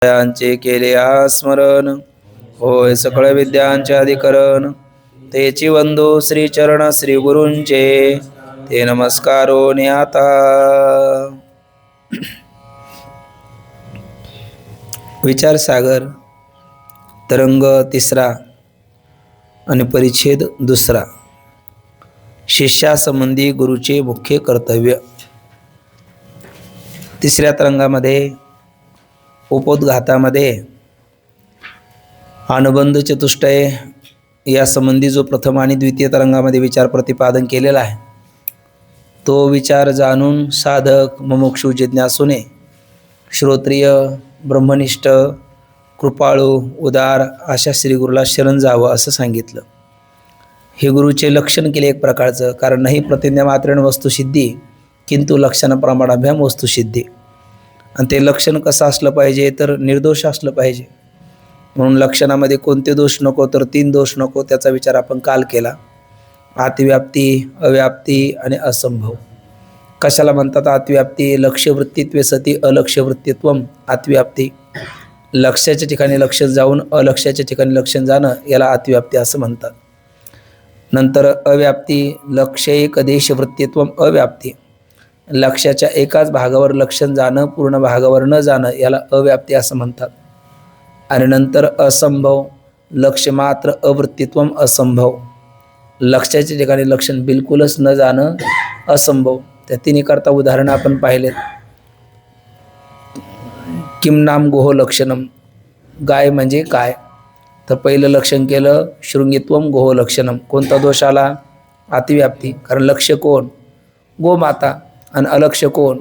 विद्यांचे केले स्मरण, होय सकळ विद्यांचे अधिकरण. तेची वंदो श्री चरण श्री गुरूंचे, ते नमस्कारो आता. विचार सागर तरंग तिसरा आणि परिच्छेद दुसरा. शिष्यासंबंधी गुरुचे मुख्य कर्तव्य. तिसऱ्या तरंगामध्ये उपोद्घातामध्ये अनुबंध चतुष्टय या संबंधी जो प्रथम आणि द्वितीय तरंगामध्ये विचार प्रतिपादन केलेला आहे, तो विचार जाणून साधक मुमुक्षु जिज्ञासूने श्रोत्रिय ब्रह्मनिष्ठ कृपाळू उदार अशा श्रीगुरूला शरण जावं असं सांगितलं. हे गुरुचे लक्षण केले एक प्रकारचं, कारण नाही प्रतिज्ञा मात्रेण वस्तुसिद्धी किंतु लक्षण प्रमाणाभ्याम वस्तुसिद्धी. आणि ते लक्षण कसं असलं पाहिजे तर निर्दोष असलं पाहिजे. म्हणून लक्षणामध्ये कोणते दोष नको तर 3 दोष नको, त्याचा विचार आपण काल केला. अतिव्याप्ती, अव्याप्ती आणि असंभव. कशाला म्हणतात अतिव्याप्ती? लक्ष्यवृत्तित्वे सती अलक्ष्यवृत्तित्वम अतिव्याप्ती. लक्ष्याच्या ठिकाणी लक्ष जाऊन अलक्ष्याच्या ठिकाणी लक्षण जाणं याला अतिव्याप्ती असं म्हणतात. नंतर अव्याप्ती, लक्ष्यैक देशवृत्तित्वम अव्याप्ती. लक्ष्याच्या एकाच भागावर लक्षण जाणं, पूर्ण भागावर न जाणं याला अव्याप्ती असं म्हणतात. आणि नंतर असंभव, लक्ष्य मात्र अवृत्तित्वम असंभव. लक्ष्याच्या ठिकाणी लक्षण बिलकुलच न जाणं असंभव. त्या तिन्ही करता उदाहरणं आपण पाहिलेत. किम नाम गोह लक्षणम, गाय म्हणजे काय? तर पहिलं लक्षण केलं शृंगित्वम गोह लक्षणम. कोणता दोष आला? अतिव्याप्ती. कारण लक्ष्य कोण? गोमाता. आणि अलक्ष्य कोण?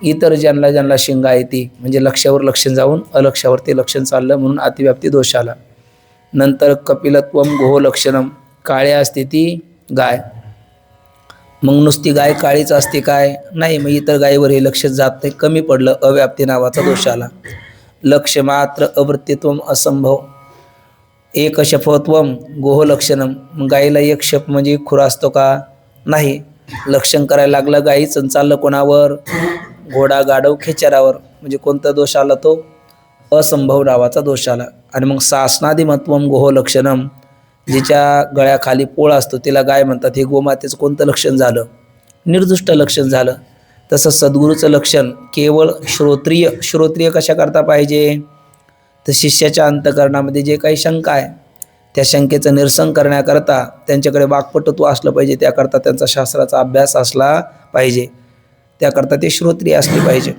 इतर ज्यांना ज्यांना शिंगा येते, म्हणजे लक्ष्यावर लक्षण जाऊन अलक्ष्यावर ते लक्षण चाललं म्हणून अतिव्याप्ती दोष आला. नंतर कपिलत्वम गोह लक्षणम, काळ्या असते ती गाय. मग नुसती गाय काळीच असते काय? नाही, मग इतर गायीवर हे लक्ष जात नाही, कमी पडलं, अव्याप्ती नावाचा दोष आला. लक्ष्य मात्र अवृत्तित्वम असंभव. एक शफत्वम गोह लक्षणम, गायीला एक शप म्हणजे खुरा असतो का? नाही. लक्षण करायला लागलं गायीचं, चाललं कोणावर? घोडा गाढव खेचरावर. म्हणजे कोणता दोष आला? तो असंभव नावाचा दोष आला. आणि मग शासनादिमत्वम गोह लक्षणम, जिच्या गळ्याखाली पोळ असतो तिला गाय म्हणतात. हे गोमातेचं कोणतं लक्षण झालं? निर्दुष्ट लक्षण झालं. तसं सद्गुरूचं लक्षण केवळ श्रोत्रिय. श्रोत्रिय कशा करता पाहिजे? तर शिष्याच्या अंतःकरणामध्ये जे काही शंका आहे त्या शंकेचं निरसन करण्याकरता त्यांच्याकडे वाक्पटुत्व असलं पाहिजे. त्याकरता त्यांचा शास्त्राचा अभ्यास असला पाहिजे. त्याकरता ते श्रोत्रिय असले पाहिजे.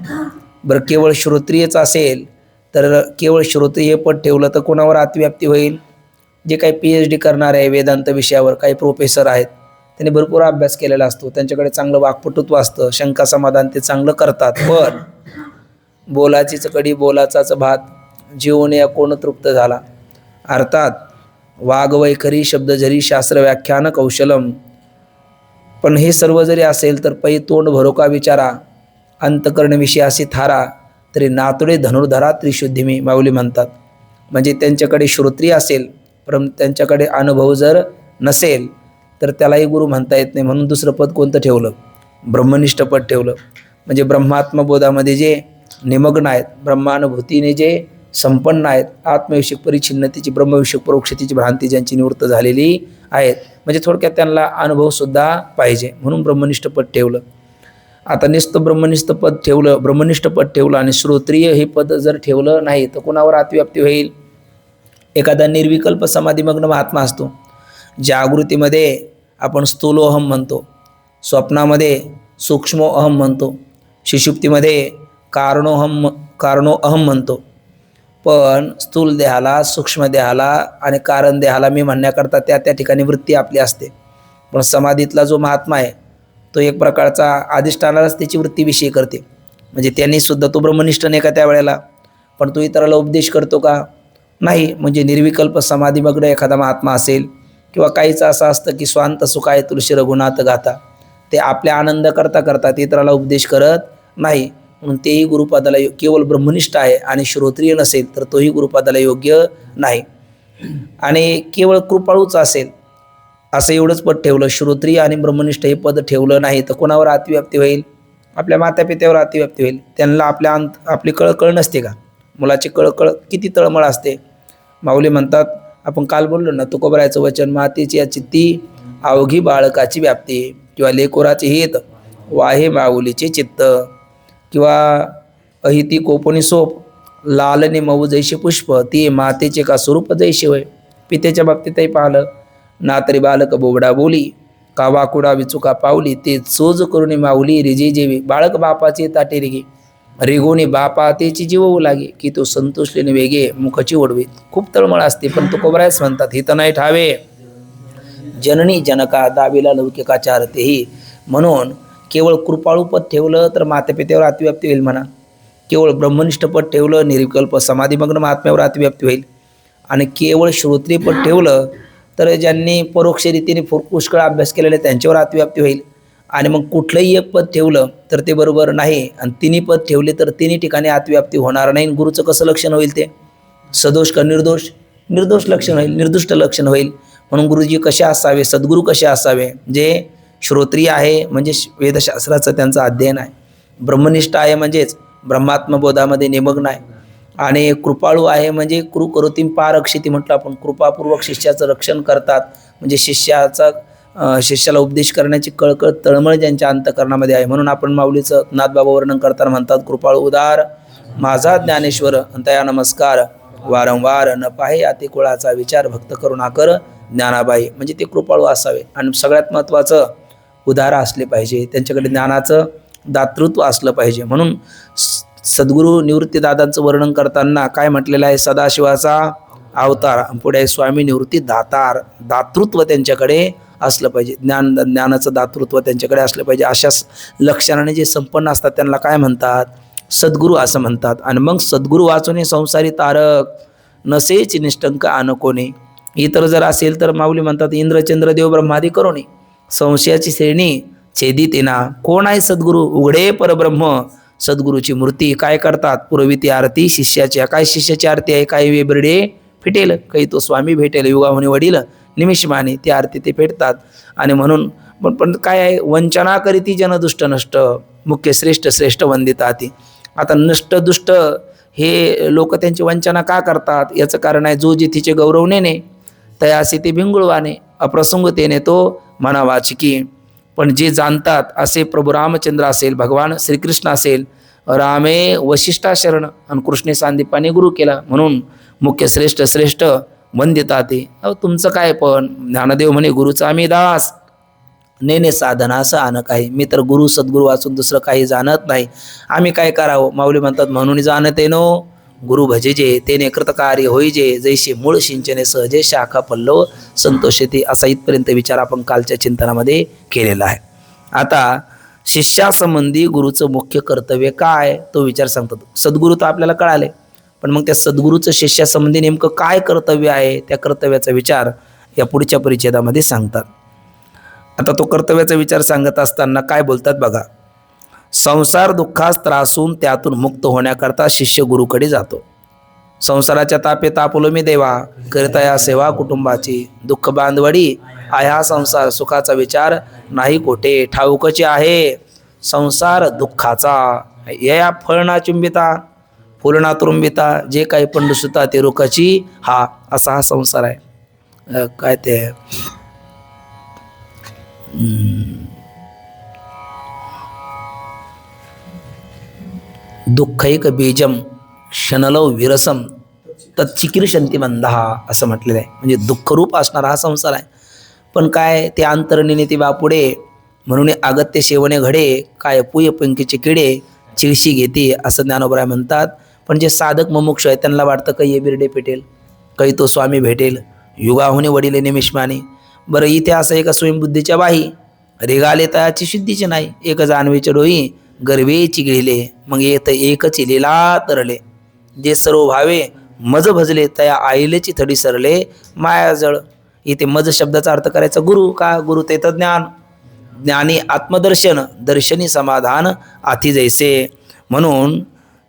बरं, केवळ श्रोत्रियच असेल तर केवळ श्रोत्रिय पद ठेवलं तर कोणावर अतिव्याप्ती होईल? जे काही PhD करणार आहे वेदांत विषयावर, काही प्रोफेसर आहेत, त्यांनी भरपूर अभ्यास केलेला असतो, त्यांच्याकडे चांगलं वाक्पटुत्व असतं, शंका समाधान ते चांगलं करतात. पण बोलाचीच कडी बोलाचाच भात, जीवने कोण तृप्त झाला. अर्थात वागवैखरी शब्दझरी शास्त्र व्याख्यान कौशलम. पण हे सर्व जरी असेल तर पै तोंड भरोका विचारा, अंतकरणविषयी असे थारा, तरी नातुडे धनुर्धरा त्रिशुद्धिमी माऊली म्हणतात. म्हणजे त्यांच्याकडे श्रोत्रिय असेल पण त्यांच्याकडे अनुभव जर नसेल तर त्यालाही गुरु म्हणता येत नाही. म्हणून दुसरं पद कोणतं ठेवलं? ब्रह्मनिष्ठ पद ठेवलं. म्हणजे ब्रह्मात्मबोधामध्ये जे निमग्न आहेत, ब्रह्मानुभूतीने जे संपन्न आहेत, आत्मविषयक परिच्छिन्नतेची ब्रह्मविषयक परोक्षतेची भ्रांती ज्यांची निवृत्त झालेली आहेत, म्हणजे थोडक्यात त्यांना अनुभवसुद्धा पाहिजे, म्हणून ब्रह्मनिष्ठ पद ठेवलं. आता नुसतं ब्रह्मनिष्ठ पद ठेवलं आणि श्रोत्रिय हे पद जर ठेवलं नाही तर कोणावर अतिव्याप्ती होईल? एखादा निर्विकल्प समाधिमग्न महात्मा असतो, जागृतीमध्ये आपण स्थूलोहम म्हणतो, स्वप्नामध्ये सूक्ष्मोअहम म्हणतो, सुषुप्तीमध्ये कारणोअहम म्हणतो. पण स्थूल देहाला, सूक्ष्म देहाला आणि कारण देहाला मी म्हणण्याकरता त्या ठिकाणी वृत्ती आपली असते. पण समाधीतला जो महात्मा आहे तो एक प्रकारचा अधिष्ठानालाच त्याची वृत्तीविषयी करते. म्हणजे त्यांनी सुद्धा तो ब्रह्मनिष्ठ नाही का त्यावेळेला, पण तो इतराला उपदेश करतो का? नाही. म्हणजे निर्विकल्प समाधीमग्न एखादा महात्मा असेल किंवा काहीच असं असतं की स्वांत सुखाय तुलसी रघुनाथ गाथा, ते आपल्या आनंद करता इतराला उपदेश करत नाही. म्हणून तेही गुरुपदाला केवळ ब्रह्मनिष्ठ आहे आणि श्रोत्रिय नसेल तर तोही गुरुपदाला योग्य नाही. आणि केवळ कृपाळूच असेल असं एवढंच पद ठेवलं, श्रोत्रिय आणि ब्रह्मनिष्ठ हे पद ठेवलं नाही तर कोणावर अतिव्याप्ती होईल? आपल्या मातापित्यावर अतिव्याप्ती होईल. त्यांना आपली कळ नसते का? मुलाची कळकळ किती तळमळ असते. माऊली म्हणतात, आपण काल बोललो ना, तुकोबरायचं वचन, मातेची या चित्ती अवघी बाळकाची व्याप्ती, किंवा लेकोराचे हित वाहे माऊलीचे चित्त, किंवा अहिती कोपणी सोप लालने मऊ जैसे पुष्प, ती मातेचे का स्वरूप जैसे होय. पितेच्या बाबतीतही पाहिलं ना, तरी बालक बोबडा बोली, का वाकुडा विचुका पावली, ते चोज करून माऊली रिजे जेवी, बाळक बापाचे ताटे रिगे, रेगोने बापा तेची जीवू लागे, की तो संतोषलेने वेगे मुखची ओढवे. खूप तळमळ असते, पण तो कोबरायच म्हणतात, हित नाही ठावे जननी जनका दाबीला लौकिकाचार तेही. म्हणून केवळ कृपाळू पद ठेवलं तर मातेपित्यावर अतिव्याप्ती होईल म्हणा, केवळ ब्रह्मनिष्ठ पद ठेवलं, निर्विकल्प समाधीमग्न महात्म्यावर अतिव्याप्ती होईल, आणि केवळ श्रोत्री पद ठेवलं तर ज्यांनी परोक्ष रीतीने पुष्कळ अभ्यास केलेले त्यांच्यावर अतिव्याप्ती होईल. आणि मग कुठलंही एक पद ठेवलं तर ते बरोबर नाही, आणि तिन्ही पद ठेवले तर तिन्ही ठिकाणी अतिव्याप्ती होणार नाही. गुरुचं कसं लक्षण होईल? ते सदोष का निर्दोष? निर्दोष लक्षण होईल, निर्दुष्ट लक्षण होईल. म्हणून गुरुजी कसे असावे, सद्गुरू कसे असावे? जे श्रोत्रिय आहे म्हणजे वेदशास्त्राचं त्यांचं अध्ययन आहे, ब्रह्मनिष्ठ आहे म्हणजेच ब्रह्मात्मबोधामध्ये निमग्न आहे, आणि कृपाळू आहे म्हणजे कृ करोतीम पारक्षिती म्हटलं आपण, कृपापूर्वक शिष्याचं रक्षण करतात. म्हणजे शिष्याला उपदेश करण्याची कळकळ तळमळ ज्यांच्या अंतकरणामध्ये आहे. म्हणून आपण माऊलीचं नाथबाबा वर्णन करताना म्हणतात, कृपाळू उदार माझा ज्ञानेश्वर अंतया नमस्कार, वारंवार न पाहे अति कुळाचा विचार, भक्त करुणा कर ज्ञानाबाई. म्हणजे ते कृपाळू असावे, आणि सगळ्यात महत्त्वाचं उदार असले पाहिजे, त्यांच्याकडे ज्ञानाचं दातृत्व असलं पाहिजे. म्हणून सद्गुरू निवृत्तीदादांचं वर्णन करताना काय म्हटलेलं आहे? सदाशिवाचा अवतार, पुढे स्वामी निवृत्ती दातार, दातृत्व त्यांच्याकडे असलं पाहिजे, ज्ञानाचं दातृत्व त्यांच्याकडे असलं पाहिजे. अशा लक्षणाने जे संपन्न असतात त्यांना काय म्हणतात? सद्गुरू असं म्हणतात. आणि मग सद्गुरू वाचूने संसारी तारक, नसेच निष्ठंक आन कोणी. इतर जर असेल तर माऊली म्हणतात, इंद्रचंद्र देव ब्रह्मादी करोनी, संशयाची श्रेणी छेदित येना. कोण आहे सद्गुरू? उघडे परब्रह्म, सद्गुरूची मूर्ती. काय करतात? पुरविती आरती शिष्याची. काय शिष्याची आरती आहे? काही वेबरडे फिटेल, काही तो स्वामी भेटेल, युगाहुनी वडील निमिषमाने, ती आरती ते फेडतात. आणि म्हणून पण काय आहे? वंचना करीती जन दुष्ट नष्ट, मुख्य श्रेष्ठ श्रेष्ठ वंदिता ती. आता नष्ट दुष्ट हे लोक त्यांची वंचना का करतात? याचं कारण आहे, जो जिथीचे गौरव नेणे तयासी ते भिंगुळवाने, अप्रसंगतेने तो म्हणा वाचिकी. पण जे जाणतात असे प्रभू रामचंद्र असेल, भगवान श्रीकृष्ण असेल, रामे वशिष्ठा शरण आणि कृष्णे सांदीपाने गुरु केला, म्हणून मुख्य श्रेष्ठ श्रेष्ठ वंदिता ते. तुमचं काय? पण ज्ञानदेव म्हणे, गुरुचा आम्ही दास, नेने साधना असं आण काही. मी तर गुरु सद्गुरू वाचून दुसरं काही जाणत नाही, आम्ही काय करावं? माऊली म्हणतात, म्हणून जाणते नो गुरु भजेजे, तेने कृतकार्य होईजे, जैसे मूळ सिंचने सहजे शाखा पल्लव संतोषते. असा इथपर्यंत विचार आपण कालच्या चिंतनामध्ये केलेला आहे. आता शिष्यासंबंधी गुरुचं मुख्य कर्तव्य काय, तो विचार सांगतात. सद्गुरू तर आपल्याला कळाले, पण मग त्या सद्गुरूचं शिष्यासंबंधी नेमकं काय कर्तव्य आहे, त्या कर्तव्याचा विचार या पुढच्या परिच्छेदामध्ये सांगतात. आता तो कर्तव्याचा विचार सांगत असताना काय बोलतात बघा. संसार दुःखास त्रासून त्यातून मुक्त होण्याकरता शिष्य गुरुकडे जातो. संसाराच्या तापे तापलो मी देवा, करता सेवा कुटुंबाची, दुःख बांधवडी आया संसार, सुखाचा विचार नाही कोठे, ठाऊकचे आहे संसार दुःखाचा. या फळना चुंबिता फुलना तुरुंबिता, जे काही पंडुसुता ते रुखाची, हा असा हा संसार आहे. काय ते दुःखैक बीजम क्षणलव विरसम तच्चिकीर्षंती बंधा, असं म्हटलेलं आहे. म्हणजे दुःखरूप असणारा हा संसार आहे. पण काय ते अंतरनिने ती बापुडे, म्हणून अगत्य सेवने घडे, काय पुय पंकीचे किडे चिळशी घेते, असं ज्ञानोबराय म्हणतात. पण जे साधक मुमुक्ष आहे त्यांना वाटतं काही ये बिरडे पेटेल, काही तो स्वामी भेटेल, युगाहुने वडील निमिषमाने. बरं, इथे असं एका स्वयंबुद्धीच्या बाही, रेगाले तयाची शुद्धीचे नाही, एक जाणवेचे डोई गर्वे चिघळिले, मग येत एकच लिला तरले, जे सर्व भावे मज भजले, तया आईलेची थडी सरले मायाजळ. इथे मज शब्दाचा अर्थ करायचा गुरु. का? गुरु ते तर ज्ञान, ज्ञानी आत्मदर्शन, दर्शनी समाधान आथी जैसे. म्हणून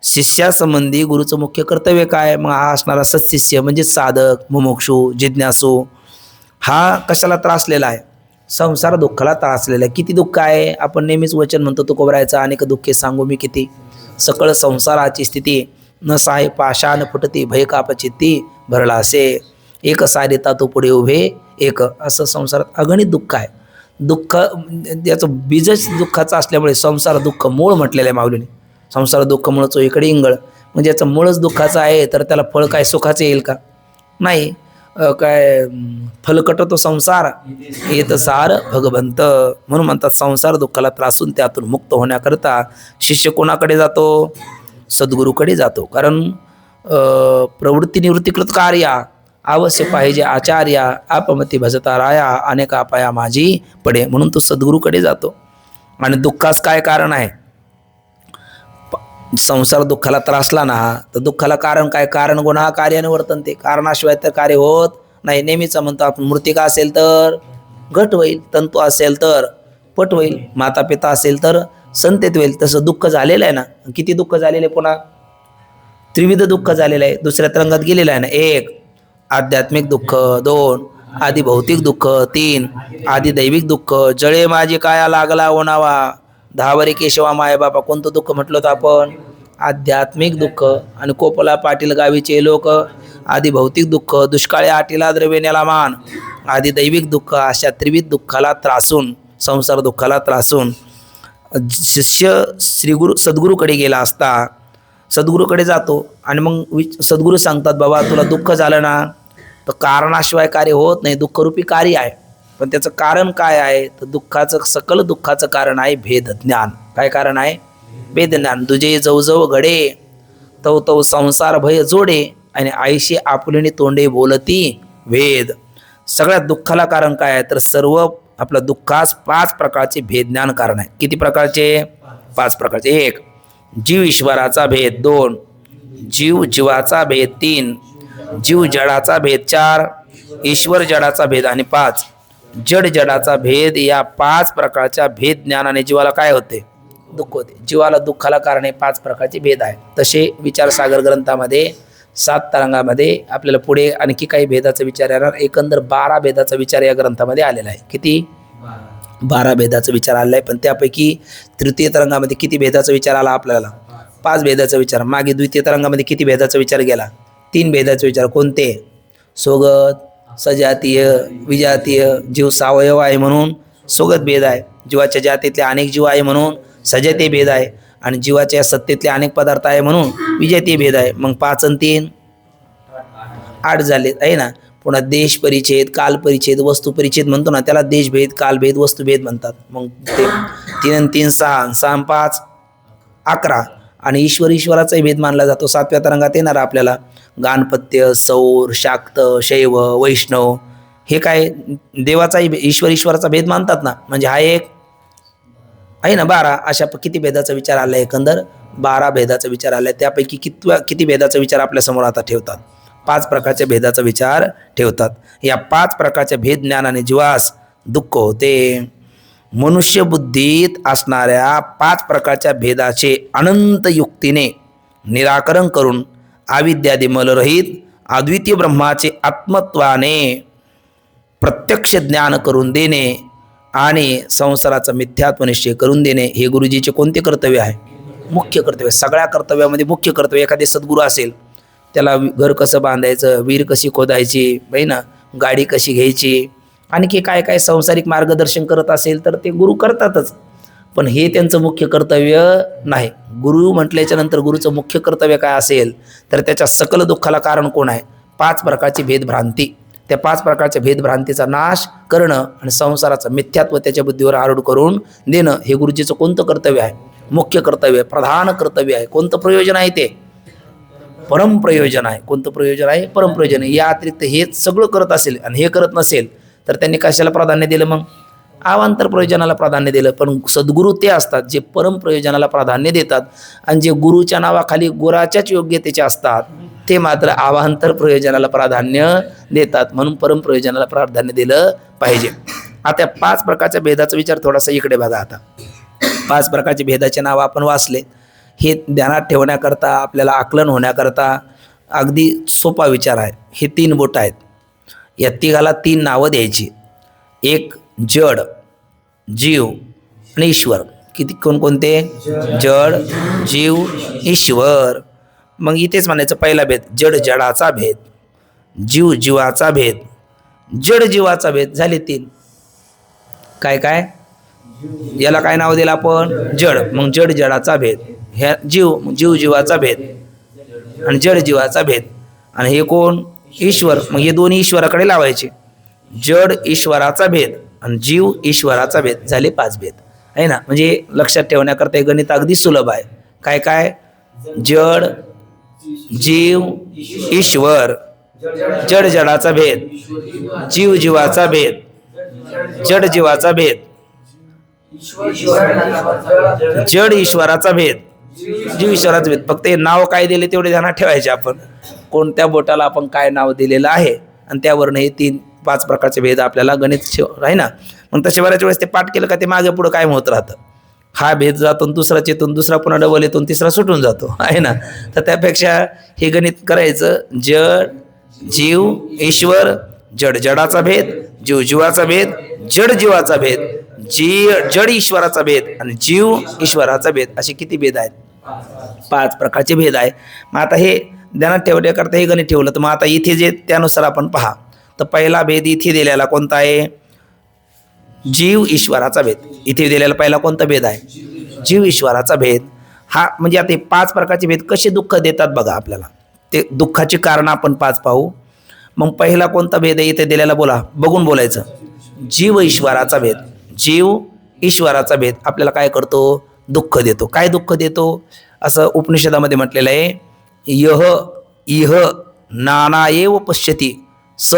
शिष्यासंबंधी गुरुचं मुख्य कर्तव्य काय? मग हा असणारा सत्शिष्य म्हणजे साधक, मुमुक्षू, जिज्ञासू, हा कशाला त्रासलेला आहे? संसार दुःखाला त्रासलेला आहे. किती दुःख आहे? आपण नेहमीच वचन म्हणतो तुकोबरायचं, अनेक दुःखे सांगू मी किती, सकळ संसाराची स्थिती न साहे पाषाण फुटती भय कापचित्ती भरला असे एक सारिता तो पुढे उभे एक. असं संसारात अगणित दुःख आहे. दुःख याचं बीजच दुःखाचं असल्यामुळे संसार दुःख मूळ म्हटलेलं आहे माऊलीने. संसार दुःख मूळ चोहीकडे इंगळ. म्हणजे याचं मूळच दुःखाचं आहे तर त्याला फळ काय सुखाचं येईल का? नाही. काय फलकट तो संसार येत सार भगवंत. म्हणून म्हणतात संसार दुःखाला त्रासून त्यातून मुक्त होण्याकरता शिष्य कोणाकडे जातो? सद्गुरूकडे जातो. कारण प्रवृत्ती निवृत्तीकृत कार्या अवश्य पाहिजे आचार्या आपमती भजता राया अनेका पाया माझी पडे. म्हणून तो सद्गुरूकडे जातो. आणि दुःखास काय कारण आहे? संसार दुःखाला त्रासला ना तर दुःखाला कारण काय? कारण गुन्हा कार्याने वर्तनते. कारणाशिवाय तर कार्य होत नाही. नेहमीच म्हणतो आपण मृत्तिका असेल तर घट होईल, तंतू असेल तर पट होईल, माता पिता असेल तर संतेत होईल. तसं दुःख झालेलं आहे ना. किती दुःख झालेलं आहे? पुन्हा त्रिविध दुःख झालेलं आहे. दुसऱ्या तरंगात गेलेलं आहे ना. 1 आध्यात्मिक दुःख, 2 आधी भौतिक दुःख, 3 आधी दैविक दुःख. जळे माझी काया लागला ओनावा 10 वरे केशवा माय बाबा. कोणतं दुःख म्हटलं होतं आपण? आध्यात्मिक दुःख. आणि कोपला पाटील गावीचे लोक आधी भौतिक दुःख. दुष्काळी आटीला द्रव्यनेला मान आधी दैविक दुःख. अशा त्रिविध दुःखाला त्रासून संसार दुःखाला त्रासून शिष्य सद्गुरूकडे गेला असता सद्गुरूकडे जातो. आणि मग सद्गुरू सांगतात बाबा तुला दुःख झालं ना तर कारणाशिवाय कार्य होत नाही. दुःखरूपी कार्य आहे. पण त्याचं कारण काय आहे? तर दुःखाचं सकल दुःखाचं कारण आहे भेदज्ञान. काय कारण आहे? भेदज्ञान. दुजे जवजव घडे तव तव संसार भय जोडे आणि आईशी आपुलेने तोंडे बोलती वेद. सगळ्यात दुःखाला कारण काय आहे? तर सर्व आपलं दुःखास 5 प्रकारचे भेदज्ञान कारण आहे. किती प्रकारचे? 5 प्रकारचे. 1 जीव ईश्वराचा भेद, 2 जीव जीवाचा भेद, 3 जीव जडाचा भेद, 4 ईश्वर जडाचा भेद आणि 5 जड जडाचा भेद. या 5 प्रकारच्या भेद ज्ञानाने जीवाला काय होते? दुःख होते. जीवाला दुःखाला कारण हे 5 प्रकारचे भेद आहे. तसे विचारसागर ग्रंथामध्ये 7 तरंगामध्ये आपल्याला पुढे आणखी काही भेदाचा विचार येणार. एकंदर 12 भेदाचा विचार या ग्रंथामध्ये आलेला आहे. किती? 12 भेदाचा विचार आलेला आहे. पण त्यापैकी तृतीय तरंगामध्ये किती भेदाचा विचार आला आपल्याला? 5 भेदाचा विचार. मागे द्वितीय तरंगामध्ये किती भेदाचा विचार गेला? 3 भेदाचे विचार. कोणते? सोगत, सजातीय, विजातीय. जीव सावयव आहे म्हणून सोगत भेद आहे. जीवाच्या जातीतले अनेक जीव आहे म्हणून सजातीय भेद आहे. आणि जीवाच्या सत्तेतले अनेक पदार्थ आहे म्हणून विजातीय भेद आहे. मग 5 आणि 3 8 झाले आहे ना. पुन्हा देश परिच्छेद, काल परिच्छेद, वस्तू परिच्छेद म्हणतो ना त्याला देशभेद, कालभेद, वस्तुभेद म्हणतात. मग ते 3 आणि 3 6, 6 आणि 5 11. आणि ईश्वराचाही भेद मानला जातो. 7व्या तरंगात येणार आपल्याला गाणपत्य, सौर, शाक्त, शैव, वैष्णव. हे काय? देवाचाही ईश्वराचा भेद मानतात ना. म्हणजे हा एक आहे ना 12. अशा किती भेदाचा विचार आला? एकंदर 12 भेदाचा विचार आला. त्यापैकी किती भेदाचा विचार आपल्यासमोर आता ठेवतात? 5 प्रकारच्या भेदाचा विचार ठेवतात. या 5 प्रकारच्या भेद ज्ञानाने जीवास दुःख होते. मनुष्य बुद्धीत असणाऱ्या 5 प्रकारच्या भेदाचे अनंत युक्तीने निराकरण करून अविद्यादी मलरहित अद्वितीय ब्रह्माचे आत्मत्वाने प्रत्यक्ष ज्ञान करून देणे आणि संसाराचा मिथ्यात्व निश्चय करून देणे हे गुरुजीचे कोणते कर्तव्य आहे? मुख्य कर्तव्य. सगळ्या कर्तव्यामध्ये मुख्य कर्तव्य. एखादे सद्गुरू असेल त्याला घर कसं बांधायचं, विहीर कशी खोदायची, बाई ना गाडी कशी घ्यायची, आणखी काय काय संसारिक मार्गदर्शन करत असेल तर ते गुरु करतातच. पण हे त्यांचं मुख्य कर्तव्य नाही. गुरु म्हटल्याच्या नंतर गुरुचं मुख्य कर्तव्य काय असेल तर त्याच्या सकल दुःखाला कारण कोण आहे? 5 प्रकारची भेदभ्रांती. त्या 5 प्रकारच्या भेदभ्रांतीचा नाश करणं आणि संसाराचं मिथ्यात्व त्याच्या बुद्धीवर आरूढ करून देणं हे गुरुजीचं कोणतं कर्तव्य आहे? मुख्य कर्तव्य, प्रधान कर्तव्य आहे. कोणतं प्रयोजन आहे ते? परमप्रयोजन आहे. कोणतं प्रयोजन आहे? परमप्रयोजन आहे. या अतिरिक्त हे सगळं करत असेल आणि हे करत नसेल तर त्यांनी कशाला प्राधान्य दिलं? मग अवांतर प्रयोजनाला प्राधान्य दिलं. पण सद्गुरू ते असतात जे परमप्रयोजनाला प्राधान्य देतात आणि जे गुरुच्या नावाखाली गुराच्याच योग्यतेचे असतात ते मात्र अवांतर प्रयोजनाला प्राधान्य देतात. म्हणून परमप्रयोजनाला प्राधान्य दिलं पाहिजे. आता 5 प्रकारच्या भेदाचा विचार थोडासा इकडे बघा. आता 5 प्रकारचे भेदाचे नाव आपण वाचले. हे ध्यानात ठेवण्याकरता आपल्याला आकलन होण्याकरता अगदी सोपा विचार आहे. हे 3 बोट आहेत. या तिघाला 3 नावं द्यायची. एक जड, जीव आणि ईश्वर. किती? कोणकोणते? जड, जीव, ईश्वर. मग इथेच म्हणायचं पहिला भेद जड जडाचा भेद, जीव जीवाचा भेद, जड जीवाचा भेद, झाले 3. काय काय याला काय नाव दिलं आपण? जड. मग जड जडाचा भेद, ह्या जीव जीव जीवाचा भेद आणि जड जीवाचा भेद. आणि हे कोण? ईश्वर. मग हे दोन्ही ईश्वराकडे लावायचे. जड ईश्वराचा भेद आणि जीव ईश्वराचा भेद, झाले 5 भेद आहे ना. म्हणजे लक्षात ठेवण्याकरता हे गणित अगदी सुलभ आहे. काय काय? जड जीव ईश्वर, जड जडाचा भेद, जीव जीवाचा भेद, जड जीवाचा भेद, जड ईश्वराचा भेद, जीव ईश्वराचा भेद. फक्त हे नाव काय दिले तेवढे ध्यानात ठेवायचे आपण, कोणत्या बोटाला आपण काय नाव दिलेलं आहे आणि त्यावरनं हे 3-5 प्रकारचे भेद आपल्याला गणित आहे ना. मग तसे बऱ्याच वेळेस ते पाठ केलं का ते मागे पुढं काय होत राहतं. हा भेद जातो दुसरा चेतून, दुसरा पुन्हा डबल येतून, तिसरा सुटून जातो आहे ना. तर त्यापेक्षा हे गणित करायचं, जड जीव ईश्वर, जड जडाचा भेद, जीव जीवाचा भेद, जड जीवाचा भेद, जड ईश्वराचा भेद आणि जीव ईश्वराचा भेद, असे किती भेद आहेत? 5 प्रकारचे भेद आहे. मग आता हे ध्यानात ठेवण्याकरता हे गणित ठेवलं, तर मग आता इथे जे त्यानुसार आपण पहा. तर पहिला भेद इथे दिलेला कोणता आहे? जीव ईश्वराचा भेद. इथे दिलेला पहिला कोणता भेद आहे? जीव ईश्वराचा भेद. हा म्हणजे आता हे 5 प्रकारचे भेद कसे दुःख देतात बघा आपल्याला, ते दुःखाची कारण आपण 5 पाहू. मग पहिला कोणता भेद आहे इथे दिलेला? बोला, बघून बोलायचं. जीव ईश्वराचा भेद. जीव ईश्वराचा भेद आपल्याला काय करतो? दुःख देतो. काय दुःख देतो? असं उपनिषदामध्ये म्हटलेलं आहे, यह इह नाना एव पश्यती स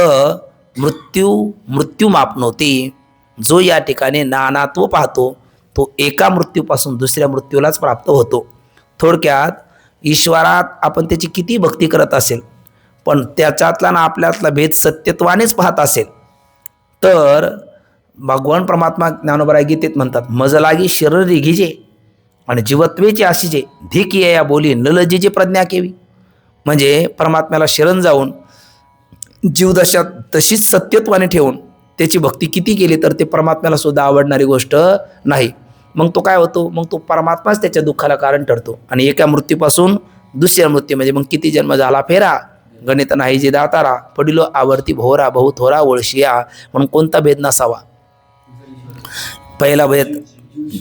मृत्युमाप्नोती. जो या ठिकाणी नानात्व पाहतो तो एका मृत्यूपासून दुसऱ्या मृत्यूलाच प्राप्त होतो. थोडक्यात ईश्वरात आपण त्याची किती भक्ती करत असेल, पण त्याच्यातला ना आपल्यातला भेद सत्यत्वानेच पाहत असेल, तर भगवान परमात्मा ज्ञानोबराय गीतेत म्हणतात, मज लागी शरीर घिजे आणि जीवत्वेची आशीजे धिक या बोली नलजीची प्रज्ञा केवी. म्हणजे परमात्म्याला शरण जाऊन जीवदशा तशीच सत्यत्वाने ठेवून त्याची भक्ती किती केली तर ते परमात्म्याला सुद्धा आवडणारी गोष्ट नाही. मग तो काय होतो? मग तो परमात्माच त्याच्या दुःखाला कारण ठरतो. आणि एका मृत्यूपासून दुसऱ्या मृत्यू म्हणजे मग किती जन्म झाला फेरा, गणित नाही जे दातारा, पडिलो आवर्ती भोरा बहु थोरा ओळशिया. म्हणून कोणता भेद नसावा? पहिला भेद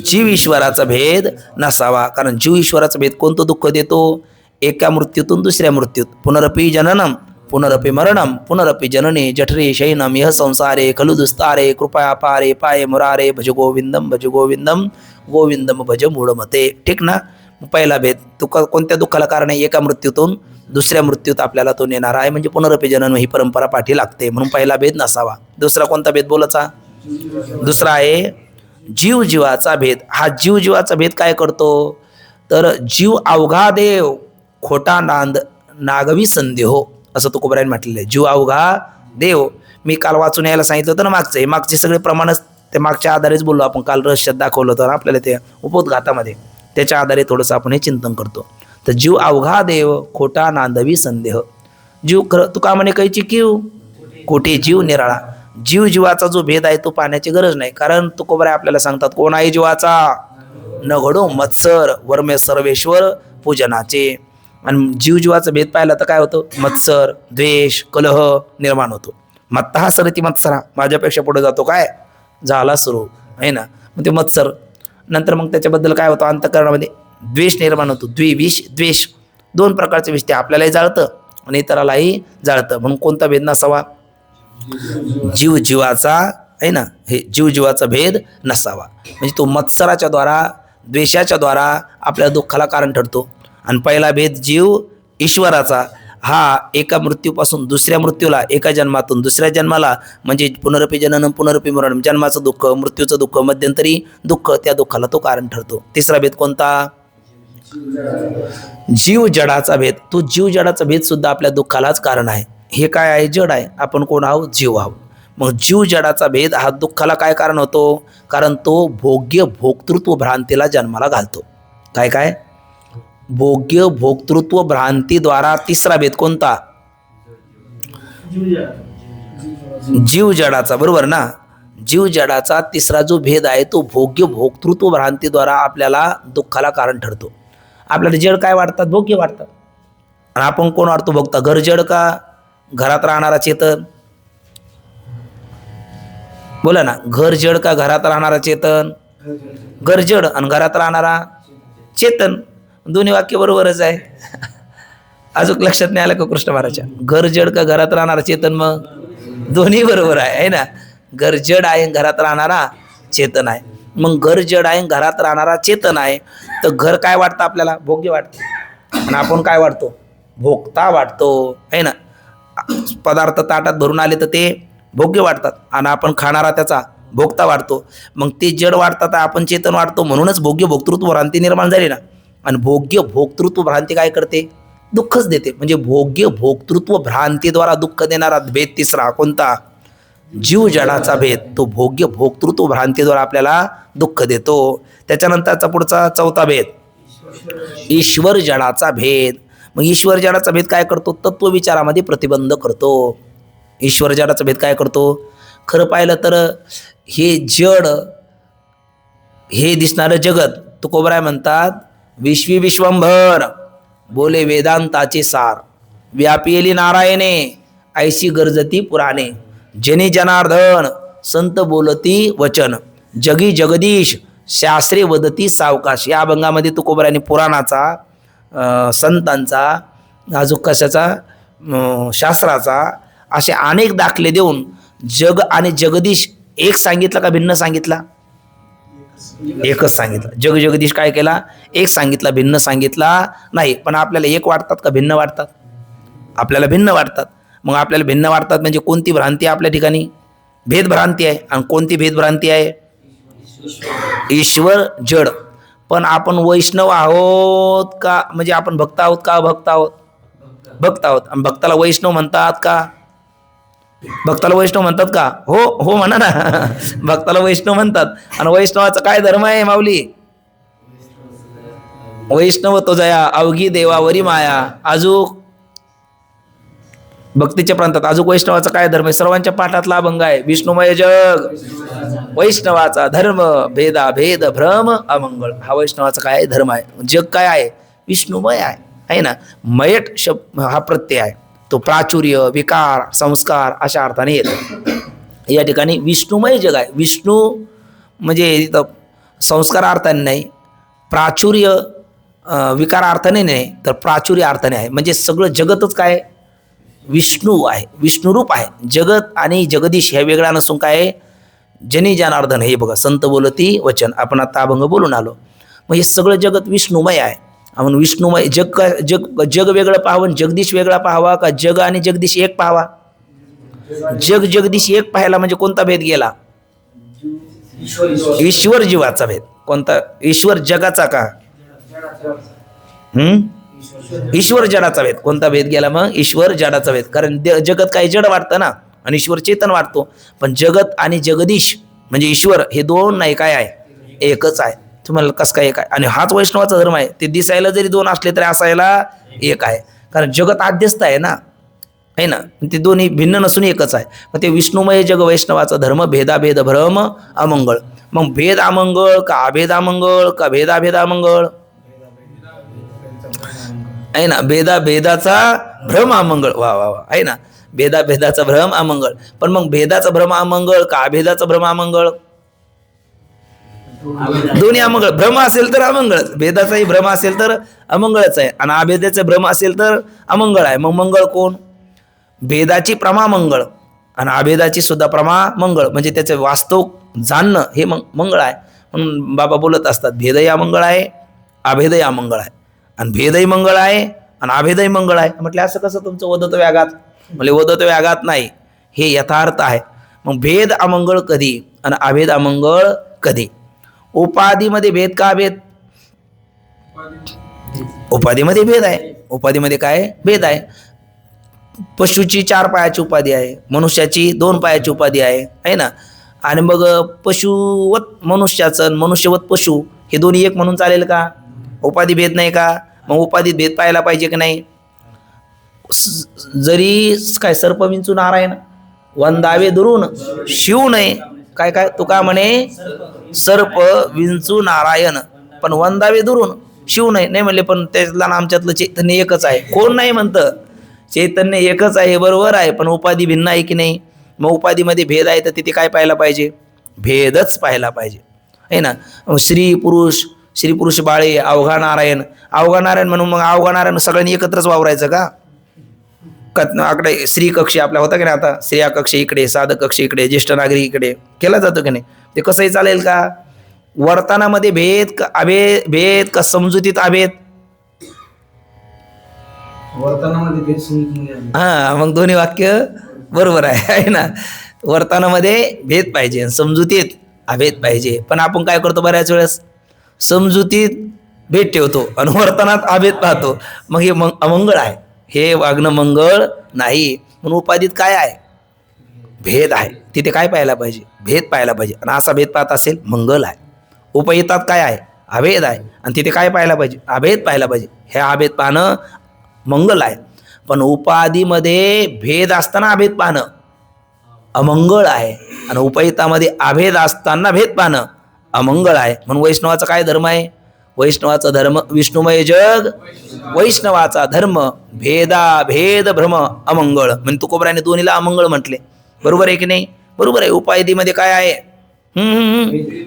जीव ईश्वराचा भेद नसावा. कारण जीव ईश्वराचा भेद कोणतं दुःख देतो? एका मृत्यूतून दुसऱ्या मृत्यूत. पुनरपी जननम पुनरपि मरणम पुनरपि जनने जठरे शयनम यह संसारे खलु दुस्तारे कृपया पारे पाये मुरारे भज गोविंदम गोविंदम भज मूढमते. ठीक ना. पहिला भेद कोणत्या दुःखाला कारण आहे? एका मृत्यूतून दुसऱ्या मृत्यूत आपल्याला तो नेणार आहे, म्हणजे पुनरपि जनन ही परंपरा पाठी लागते. म्हणून पहिला भेद नसावा. दुसरा कोणता भेद बोलायचा? दुसरा आहे जीव जीवाचा भेद. हा जीव जीवाचा भेद काय करतो? तर जीव अवघा देव खोटा नागवी संदेहो, असं तुकोबरायने म्हटलेलं आहे. जीव अवघा देव. मी काल वाचून यायला सांगितलं होतं ना मागचं, हे मागचे सगळे प्रमाणच ते मागच्या आधारेच बोललो आपण. काल रहस्यात दाखवलं होतं आपल्याला ते उपोद्घातामध्ये, त्याच्या आधारे थोडंसं आपण हे चिंतन करतो. तर जीव अवघा देव खोटा नांदवी संदेह. जीव खरं तुका म्हणे कैची कीव कोठे जीव निराळा. जीव जीवाचा जो भेद आहे तो पाहण्याची गरज नाही. कारण तुकोबराय आपल्याला सांगतात, कोण आहे जीवाचा? न घडो मत्सर वर्मे सर्वेश्वर पूजनाचे. आणि जीव जीवाचा भेद पाहिला तर काय होतं? मत्सर द्वेष कलह निर्माण होतो. मत्ता सरती मत्सरा, माझ्यापेक्षा पुढे जातो, काय झाला सुरू आहे ना. मग ते मत्सर नंतर मग त्याच्याबद्दल काय होतं? अंतःकरणामध्ये द्वेष निर्माण होतो. द्वेष 2 प्रकारचे विष, ते आपल्यालाही जाळतं आणि इतरालाही जाळतं. म्हणून कोणता भेद नसावा? जीव जीवाचा आहे ना, हे जीव जीवाचा भेद नसावा. म्हणजे तो मत्सराच्या द्वारा द्वेषाच्या द्वारा आपल्या दुःखाला कारण ठरतो. आणि पहिला भेद जीव ईश्वराचा, हा एका मृत्यूपासून दुसऱ्या मृत्यूला, एका जन्मातून दुसऱ्या जन्माला, म्हणजे पुनरपि जननम पुनरपि मरणम, जन्माचं दुःख मृत्यूचं दुःख मध्यंतरी दुःख, त्या दुःखाला तो कारण ठरतो. तिसरा भेद कोणता? जीव जडाचा भेद. तो जीव जडाचा भेद सुद्धा आपल्या दुःखालाच कारण आहे. हे काय आहे? जड आहे. आपण कोण आहोत? जीव आहोत. मग जीव जडाचा भेद हा दुःखाला काय कारण होतो? कारण तो भोग्य भोक्तृत्व भ्रांतीला जन्माला घालतो. काय भोग्य भोक्तृत्व भ्रांतीद्वारा. तिसरा भेद कोणता? जीव जडाचा, बरोबर ना. जीव जडाचा तिसरा जो भेद आहे तो भोग्य भोक्तृत्व भ्रांतीद्वारा आपल्याला दुःखाला कारण ठरतो. आपल्याला जड काय वाटतात? भोग्य वाटतात. आणि आपण कोण वाटतो भोगता? घर जड का घरात राहणारा चेतन? बोला ना, घर जड का घरात राहणारा चेतन? घर जड आणि घरात राहणारा चेतन. दोन्ही वाक्य बरोबरच आहे. अजून लक्षात नाही आलं का कृष्ण महाराजच्या? घर जड का घरात राहणारा चेतन? मग दोन्ही बरोबर आहे ना. घर जड आहे घरात राहणारा चेतन आहे. मग घर जड आहे घरात राहणारा चेतन आहे. तर घर काय वाटतं आपल्याला? भोग्य वाटतं. आणि आपण काय वाटतो? भोगता वाटतो आहे ना. पदार्थ ताटात भरून आले तर ते भोग्य वाटतात आणि आपण खाणारा त्याचा भोगता वाटतो. मग ते जड वाटतात, आपण चेतन वाटतो. म्हणूनच भोग्य भोक्तृत्व भ्रांती निर्माण झाली ना. आणि भोग्य भोक्तृत्व भ्रांती काय करते? दुःखच देते. म्हणजे भोग्य भोक्तृत्व भ्रांतीद्वारा दुःख देणारा भेद तिसरा कोणता? जीव जडाचा भेद. तो भोग्य भोक्तृत्व भ्रांतीद्वारा आपल्याला दुःख देतो. त्याच्यानंतरचा पुढचा चौथा भेद ईश्वर जडाचा भेद. मग ईश्वर जडाचा भेद काय करतो? तत्वविचारामध्ये प्रतिबंध करतो. ईश्वर जडाचा भेद काय करतो? खरं पाहिलं तर हे जड, हे दिसणारं जगत तुकोबराय म्हणतात विश्वी विश्वंभर बोले वेदांताचे सार, व्यापिली नारायणे ऐशी गरजती पुराणे, जनी जनार्दन संत बोलती वचन, जगी जगदीश शास्त्रे वदती सावकाश. या अभंगामध्ये तुकोबरायांनी पुराणाचा, संतांचा, अजून कशाचा, शास्त्राचा असे अनेक दाखले देऊन जग आणि जगदीश एक सांगितला का भिन्न सांगितला? एकच सांगितलं. जग जगदीश काय केला? एक सांगितला, भिन्न सांगितला नाही. पण आपल्याला एक वाटतात का भिन्न वाटतात? आपल्याला भिन्न वाटतात. मग आपल्याला भिन्न वाटतात म्हणजे कोणती भ्रांती आपल्या ठिकाणी? भेदभ्रांती आहे. आणि कोणती भेदभ्रांती आहे? ईश्वर जड. पण आपण वैष्णव आहोत का? म्हणजे आपण भक्त आहोत का? भक्त आहोत. भक्त आहोत. आणि भक्ताला वैष्णव म्हणतात का? भक्ताला वैष्णव म्हणतात का? हो हो म्हणा ना. भक्ताला वैष्णव म्हणतात. आणि वैष्णवाचा काय धर्म आहे माऊली? वैष्णव तो जया अवघी देवावरी माया. अजूक भक्तीच्या प्रांतात अजूक वैष्णवाचा काय धर्म आहे? सर्वांच्या पाठातला अभंग आहे. विष्णुमय जग वैष्णवाचा धर्म, भेदा भेद भ्रम अमंगळ. हा वैष्णवाचा काय धर्म आहे? जग काय आहे? विष्णुमय आहे ना. मयट शब्द हा प्रत्यय आहे. तो प्राचुर्य, विकार, संस्कार अशा अर्थाने येतो. या ठिकाणी विष्णुमय जग आहे. विष्णू म्हणजे इथं संस्कार अर्थाने नाही, प्राचुर्य विकार अर्थाने नाही, तर प्राचुर्य अर्थाने आहे. म्हणजे सगळं जगतच काय? विष्णू आहे, विष्णुरूप आहे. जगत आणि जगदीश ह्या वेगळा नसून काय? जनी जनार्दन. हे बघा, संत बोलती वचन आपण आता अभंग बोलून आलो. मग हे सगळं जगत विष्णुमय आहे. म्हणून विष्णुमय जग का जग जग वेगळं पाहावं, जगदीश वेगळा पाहावा का जग आणि जगदीश एक पाहावा? जग जगदीश एक पाहायला म्हणजे कोणता भेद गेला? ईश्वर जीवाचा भेद. कोणता? ईश्वर जगाचा का? ईश्वर जडाचा भेद. कोणता भेद गेला मग? ईश्वर जडाचा भेद. कारण जगत काही जड वाटतं ना आणि ईश्वर चेतन वाटतो. पण जगत आणि जगदीश म्हणजे ईश्वर हे दोन नाही, काय आहे? एकच आहे. तुम्हाला कसं काय एक आहे? आणि हाच वैष्णवाचा धर्म आहे. ते दिसायला जरी दोन असले तरी असायला एक आहे. कारण जगत आद्यस्त आहे ना, आहे ना. ते दोन्ही भिन्न नसून एकच आहे. मग ते विष्णुमय जग वैष्णवाचा धर्म, भेदाभेद भ्रम अमंगळ. मग भेद अमंगळ का अभेद अमंगळ का भेदाभेद अमंगळ? आहे ना. भेदाभेदाचा भ्रम अमंगळ. वा वा वा. आहे ना. भेदाभेदाचा भ्रम अमंगळ. पण मग भेदाचा भ्रम अमंगळ का अभेदाचा भ्रम अमंगळ? दोन्ही अमंगळ. भ्रम असेल तर अमंगळच. भेदाचाही भ्रम असेल तर अमंगळच आहे. आणि अभेदाचा भ्रम असेल तर अमंगळ आहे. मग मंगळ कोण? भेदाची प्रमा मंगळ आणि अभेदाची सुद्धा प्रमा मंगळ. म्हणजे त्याचं वास्तव जाणणं हे मंगळ आहे. म्हणून बाबा बोलत असतात भेदही अमंगळ आहे, अभेदही अमंगळ आहे. आणि भेदही मंगळ आहे आणि अभेदही मंगळ आहे. म्हटलं असं कसं तुमचं वदत व्याघात? म्हणजे वदत व्याघात नाही, हे यथार्थ आहे. मग भेद अमंगळ कधी आणि अभेद अमंगळ कधी? उपाधीमध्ये भेद का भेद? उपाधीमध्ये भेद आहे. उपाधीमध्ये काय भेद आहे? पशुची 4 पायाची उपाधी आहे, मनुष्याची 2 पायाची उपाधी आहे ना. आणि मग पशुवत मनुष्याचं, मनुष्यवत पशु हे दोन्ही एक म्हणून चालेल का? उपाधी भेद नाही का? मग उपाधीत भेद पाहायला पाहिजे की नाही? जरी काय सर्प विंचू नारायण वंदावे दुरून शिव नये. काय तू का म्हणे? सर्प विंचू नारायण पण वंदावे दुरून शिव नाही नाही म्हणले, पण त्यातला आमच्यातलं चैतन्य एकच आहे. कोण नाही म्हणतं? चैतन्य एकच आहे, बरोबर आहे, पण उपाधी भिन्न आहे की नाही? मग उपाधीमध्ये भेद आहे तर तिथे काय पाहायला पाहिजे? भेदच पाहायला पाहिजे, आहे ना. स्त्री पुरुष बाळे, अवघा नारायण म्हणून मग अवघा नारायण सगळ्यांनी एकत्रच वावरायचं का? आकडे स्त्री कक्ष आपला होता की नाही, आता स्त्रिया कक्ष इकडे, साधक कक्ष इकडे, ज्येष्ठ नागरिक इकडे केला जातो की नाही? ते कसंही चालेल का? वर्तनामध्ये भेद का भेद का समजुतीत अभेद? वर्तनामध्ये भेद, समजुतीमध्ये हा, मग दोन्ही वाक्य बरोबर आहे ना. वर्तनामध्ये भेद पाहिजे आणि समजुतीत अभेद पाहिजे. पण आपण काय करतो बऱ्याच वेळेस? समजुतीत भेद ठेवतो आणि वर्तनात अभेद पाहतो. मग हे अमंगळ आहे, हे वागणं मंगळ नाही. म्हणून उपाधीत काय आहे? भेद आहे. तिथे काय पाहायला पाहिजे? भेद पाहायला पाहिजे. आणि असा भेद पाहत असेल मंगल आहे. उपहितात काय आहे? अभेद आहे. आणि तिथे काय पाहायला पाहिजे? अभेद पाहायला पाहिजे. हे अभेद पाहणं मंगल आहे. पण उपाधीमध्ये भेद असताना अभेद पाहणं अमंगळ आहे, आणि उपहितामध्ये अभेद असताना भेद पाहणं अमंगळ आहे. म्हणून वैष्णवाचा काय धर्म आहे? वैष्णवाचा धर्म विष्णुमय जग वैष्णवाचा धर्म, भेदा भेद भ्रम अमंगळ. म्हणजे तुकोबराने दोन्हीला अमंगळ म्हटले. बरोबर आहे की नाही? बरोबर आहे. उपाधीमध्ये काय आहे?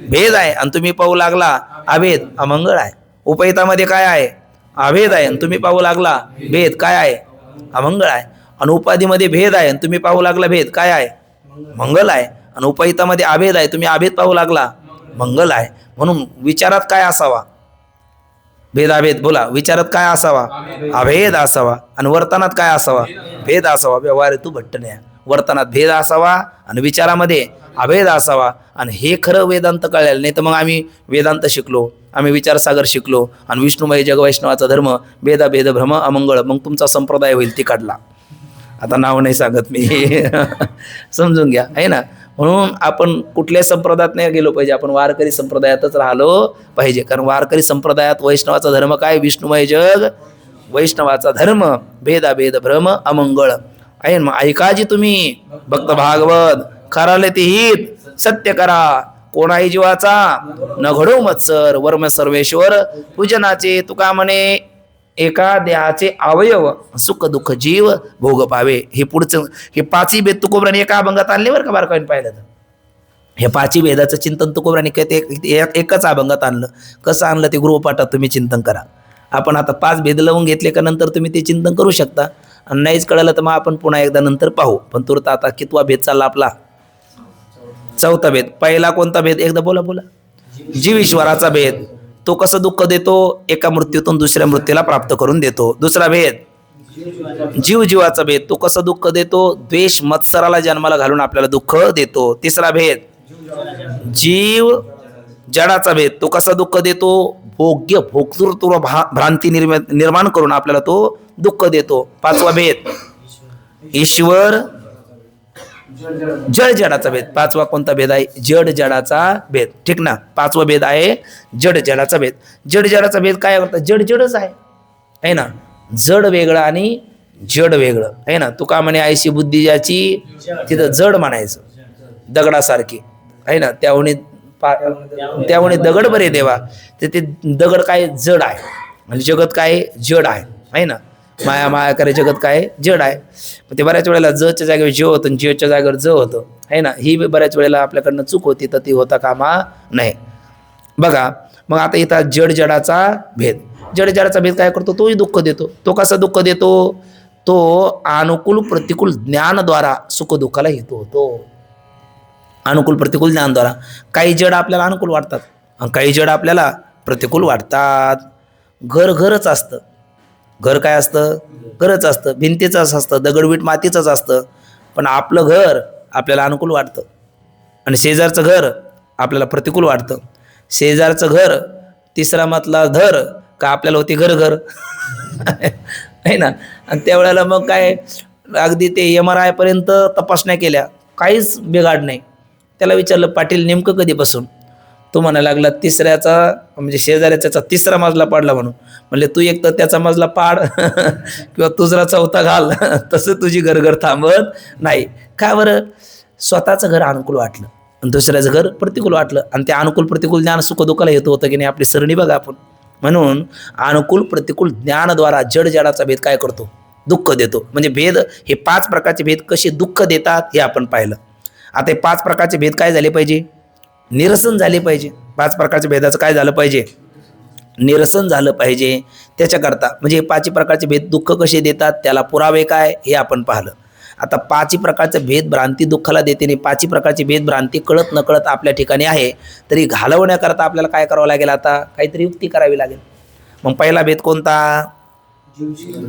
भेद आहे, आणि तुम्ही पाहू लागला अभेद, अमंगळ आहे. उपहितामध्ये काय आहे? अभेद आहे, आणि तुम्ही पाहू लागला भेद, काय आहे? अमंगळ आहे. आणि उपाधीमध्ये भेद आहे आणि तुम्ही पाहू लागला भेद, काय आहे? मंगल आहे. आणि उपहितामध्ये अभेद आहे, तुम्ही अभेद पाहू लागला, मंगल आहे. म्हणून विचारात काय असावा? भेदाभेद बोला. विचारात काय असावा? अभेद असावा. आणि वर्तनात काय असावा? भेद असावा. व्यवहार तू भट्ट नाही. वर्तनात भेद असावा आणि विचारामध्ये अभेद असावा. आणि हे खरं वेदांत कळलेलं. नाही तर मग आम्ही वेदांत शिकलो, आम्ही विचारसागर शिकलो, आणि विष्णुमय जग वैष्णवाचा धर्म, भेद भ्रम अमंगळ, मग तुमचा संप्रदाय होईल तिकडला. आता नाव नाही सांगत मी समजून घ्या, आहे ना. म्हणून आपण कुठल्याही संप्रदायात नाही गेलो पाहिजे, आपण वारकरी संप्रदायातच राहिलो पाहिजे. कारण वारकरी संप्रदायात वैष्णवाचा धर्म काय? विष्णुमय जग वैष्णवाचा धर्म, भेद भ्रम अमंगळ आहे. मग ऐकाजी तुम्ही भक्त भागवत, कराले ते हित सत्य करा, कोणाही जीवाचा न घडो मत्सर, वर्म सर्वेश्वर पूजनाचे. तुका म्हणे एका देहाचे अवयव, सुख दुःख जीव भोग पावे. हे पुढचं हे पाचही भेद तुकोबराने एका अभंगात आणले बरं का. बारकाईने पाहिलं तर हे पाचही भेदाचं चिंतन तुकोबराने एकच अभंगात आणलं. कसं आणलं ते गृहपाठात तुम्ही चिंतन करा. आपण आता 5 भेद लावून घेतले का नंतर तुम्ही ते चिंतन करू शकता. आणि नाहीच कळलं तर मग आपण पुन्हा एकदा नंतर पाहू. पण तुरत आता कितवा भेद चालला आपला? 4था भेद. पहिला कोणता भेद? एकदा बोला. जीव ईश्वराचा भेद. तो कसं दुःख देतो? एका मृत्यूतून दुसऱ्या मृत्यूला प्राप्त करून देतो. दुसरा भेद जीवाचा भेद. तो कसं दुःख देतो? द्वेष मत्सराला जन्माला घालून आपल्याला दुःख देतो. तिसरा भेद जीव जडाचा भेद. तो कसा दुःख देतो? भोक्तृत्व भ्रांती निर्माण करून आपल्याला तो दुःख देतो. 5वा भेद ईश्वर जड जडाचा भेद. 5वा कोणता भेद आहे? जड जडाचा भेद. ठीक ना. 5वा भेद आहे जड जडाचा भेद. जड जडाचा भेद काय करतात? जडच आहे ना. जड वेगळं आणि जड वेगळं आहे ना. तुका म्हणे ऐशी बुद्धी ज्याची, तिथं जड म्हणायचं, दगडासारखी आहे ना. त्यामुळे दगड बरे देवा, ते दगड काय? जड आहे. म्हणजे जगत काय? जड आहे ना. माया करे जगत काय? जड आहे. ते बऱ्याच वेळेला जच्या जागेवर जीव होतं आणि जीवच्या जागेवर ज होतं, आहे ना. ही बऱ्याच वेळेला आपल्याकडनं चूक होती, तर ती होता कामा नाही. बघा मग आता इथं जड जडाचा भेद. जड जडाचा भेद काय करतो? तोही दुःख देतो. तो कसा दुःख देतो? तो अनुकूल प्रतिकूल ज्ञानद्वारा सुख दुःखाला हेतू होतो. अनुकूल प्रतिकूल ज्ञानद्वारा. काही जड आपल्याला अनुकूल वाटतात आणि काही जड आपल्याला प्रतिकूल वाटतात. घरच असतं. घर काय असतं? घरच असतं. भिंतीचंच असतं, दगडवीट मातीचंच असतं. पण आपलं घर आपल्याला अनुकूल वाटतं आणि शेजारचं घर आपल्याला प्रतिकूल वाटतं. शेजारचं घर तिसरा मतला धर का आपल्याला होती घर आहे ना. आणि त्यावेळेला मग काय, अगदी ते MRI पर्यंत तपासण्या केल्या, काहीच बिघाड नाही. त्याला विचारलं, पाटील नेमकं कधीपासून? तो म्हणायला लागला तिसऱ्याचा, म्हणजे शेजाऱ्याचा 3रा मजला पाडला म्हणून. म्हणले तू एक तर त्याचा मजला पाड किंवा तुझरा 4था घाल, तसं तुझी घर थांबत नाही. का बरं? स्वतःचं घर अनुकूल वाटलं आणि दुसऱ्याचं घर प्रतिकूल वाटलं. आणि त्या अनुकूल प्रतिकूल ज्ञान सुख दुःखाला येत होतं की नाही. आपली सरणी बघा आपण, म्हणून अनुकूल प्रतिकूल ज्ञानाद्वारा जड जडाचा भेद काय करतो? दुःख देतो. म्हणजे भेद हे 5 प्रकारचे भेद कसे दुःख देतात हे आपण पाहिलं. आता हे 5 प्रकारचे भेद काय झाले पाहिजे? निरसन झाले पाहिजे. 5 प्रकारच्या भेदाचं काय झालं पाहिजे? निरसन झालं पाहिजे. त्याच्याकरता म्हणजे 5 प्रकारचे भेद दुःख कसे देतात, त्याला पुरावे काय हे आपण पाहिलं. आता 5 प्रकारचे भेद भ्रांती दुःखाला देते नाही. 5 प्रकारची भेद भ्रांती कळत नकळत आपल्या ठिकाणी आहे, तरी घालवण्याकरता आपल्याला काय करावं लागेल? आता काहीतरी युक्ती करावी लागेल. मग पहिला भेद कोणता?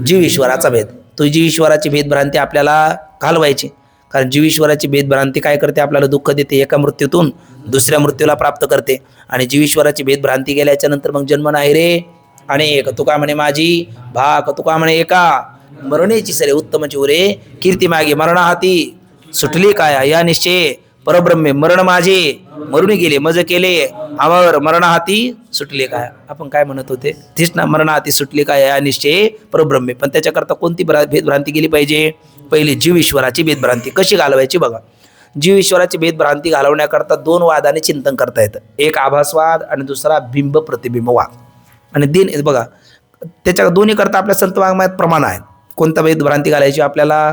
जीव ईश्वराचा भेद. तो जीव ईश्वराची भेद भ्रांती आपल्याला घालवायची. कारण जीव ईश्वराची भेद भ्रांती काय करते? आपल्याला दुःख देते. एका मृत्यूतून दुसऱ्या मृत्यूला प्राप्त करते. आणि जीव ईश्वराची भेद भ्रांती गेल्याच्या नंतर मग जन्म नाही रे अनेक, तुका म्हणे माझी भाक, तुका म्हणे एका मरणेची सरे उत्तम चिवरे कीर्ती मागे मरणा हाती सुटली काय, या निश्चय परब्रह्मे मरण माझे मरून गेले मज केले अमर मरणा हाती सुटले काय. आपण काय म्हणत होते? तीच ना, मरणा हाती सुटली काय या निश्चय परब्रह्मे. पण त्याच्याकरता कोणती भेदभ्रांती गेली पाहिजे? पहिली जीव ईश्वराची भेदभ्रांती. कशी घालवायची बघा. जीव ईश्वराची भेदभ्रांती घालवण्याकरता 2 वादाने चिंतन करता येतं. एक आभासवाद आणि दुसरा बिंब प्रतिबिंबवाद. आणि दिन बघा, त्याच्या दोन्ही करता आपल्या संत वाङ्मयात प्रमाण आहे. कोणता भेदभ्रांती घालायची आपल्याला?